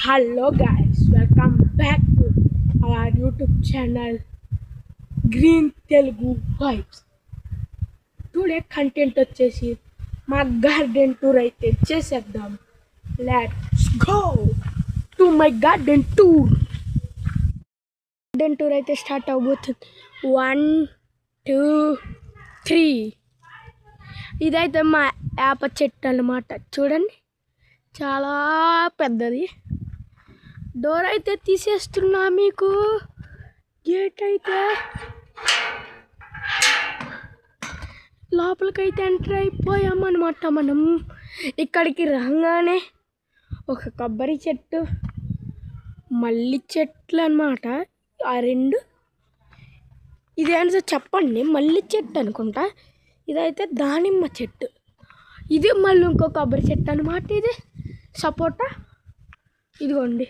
Hello guys, welcome back to our YouTube channel Green Telugu Vibes. Today content వచ్చేసి మా garden tour అయితే చేసేద్దాం. Let's go to my garden tour. Garden tour అయితే start అవబోతుంది. 1 2 3. ఇదైతే మా యాప చెట్టు అన్నమాట. చూడండి చాలా పెద్దది. డోర్ అయితే తీసేస్తున్నా, మీకు గేట్ అయితే లోపలికైతే ఎంటర్ అయిపోయామన్నమాట. మనం ఇక్కడికి రాగానే ఒక కొబ్బరి చెట్టు, మల్లి చెట్లు అన్నమాట. ఆ రెండు ఇదేంటో చెప్పండి, మల్లి చెట్టు అనుకుంటా. ఇదైతే దానిమ్మ చెట్టు, ఇది మళ్ళీ ఇంకో కొబ్బరి చెట్టు అన్నమాట. ఇది సపోటా. ఇదిగోండి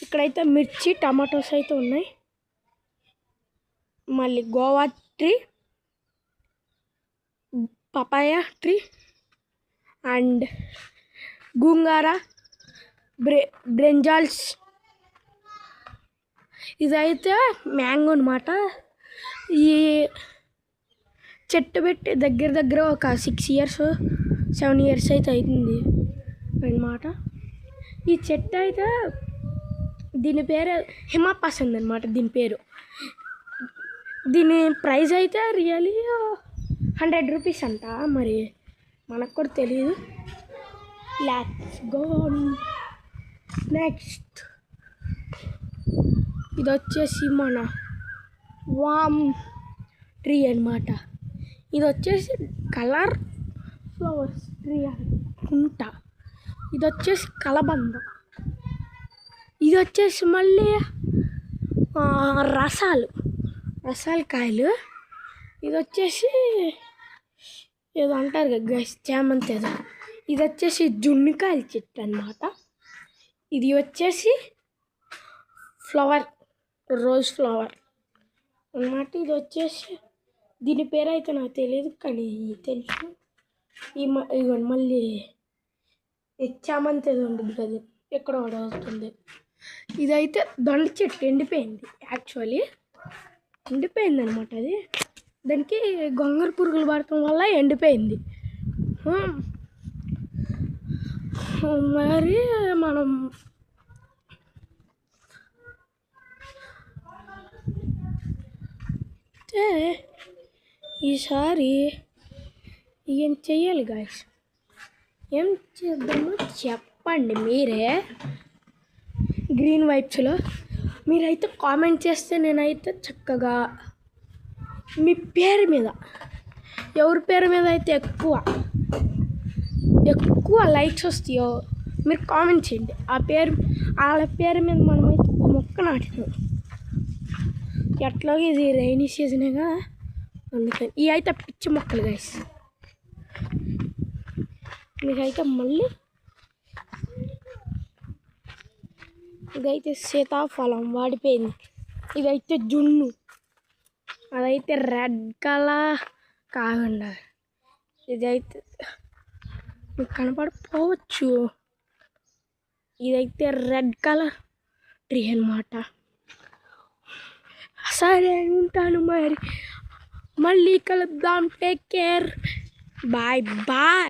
ఇక్కడైతే మిర్చి, టమాటోస్ అయితే ఉన్నాయి. మళ్ళీ guava tree, papaya tree and గుంగారా, బ్రింజాల్స్. ఇదైతే మ్యాంగో అన్నమాట. ఈ చెట్టు పెట్టి దగ్గర ఒక 6 years 7 years అయితే అవుతుంది అన్నమాట. ఈ చెట్టు అయితే దీని పేరు హిమపసంద్ అనమాట. దీని పేరు, దీని ప్రైస్ అయితే రియలీ 100 rupees అంట. మరి మనకు కూడా తెలియదు. Let's go next. ఇది వచ్చేసి మన వామ్ ట్రీ అన్నమాట. ఇది వచ్చేసి కలర్ ఫ్లవర్స్ ట్రీ అనుకుంటా. ఇది వచ్చేసి కలబంద. ఇది వచ్చేసి మళ్ళీ రసాలు కాయలు. ఇది వచ్చేసి ఏదో అంటారు కదా గైస్, చామంతి ఏదో. ఇది వచ్చేసి జున్నికాయల చెట్టు అన్నమాట. ఇది వచ్చేసి ఫ్లవర్, రోజ్ ఫ్లవర్ అన్నమాట. ఇది వచ్చేసి దీని పేరు అయితే నాకు తెలియదు, కానీ తెలుసు. ఇవన్నీ మళ్ళీ చామంతి ఏదో ఉంటుంది కదా, ఎక్కడ వస్తుంది. ఇదైతే దొండ చెట్టు ఎండిపోయింది. యాక్చువల్లీ ఎండిపోయింది అనమాట. అది దానికి గొంగళ పురుగులు పడటం వల్ల ఎండిపోయింది. మరి మనం ఈసారి ఏం చెయ్యాలి గాయస్, ఏం చేద్దామో చెప్పండి మీరే. గ్రీన్ వైబ్స్లో మీరైతే కామెంట్ చేస్తే నేనైతే చక్కగా మీ పేరు మీద, ఎవరి పేరు మీద అయితే ఎక్కువ లైక్స్ వస్తాయో మీరు కామెంట్ చేయండి. వాళ్ళ పేరు మీద మనమైతే ఒక మొక్క నాటుతాం. ఎట్లాగో ఇది రైనీ సీజనేగా, అందుకని ఇవి అయితే పిచ్చి మొక్కలు గైస్. మీకైతే మళ్ళీ ఇదైతే సీతాఫలం వాడిపోయింది. ఇదైతే జున్ను, అదైతే రెడ్ కలర్ కాకుండా ఇదైతే మీకు కనపడిపోవచ్చు. ఇదైతే రెడ్ కలర్ ట్రీ అన్నమాట. సరే ఉంటాను, మరి మళ్ళీ కలుద్దాం. Take care, bye bye.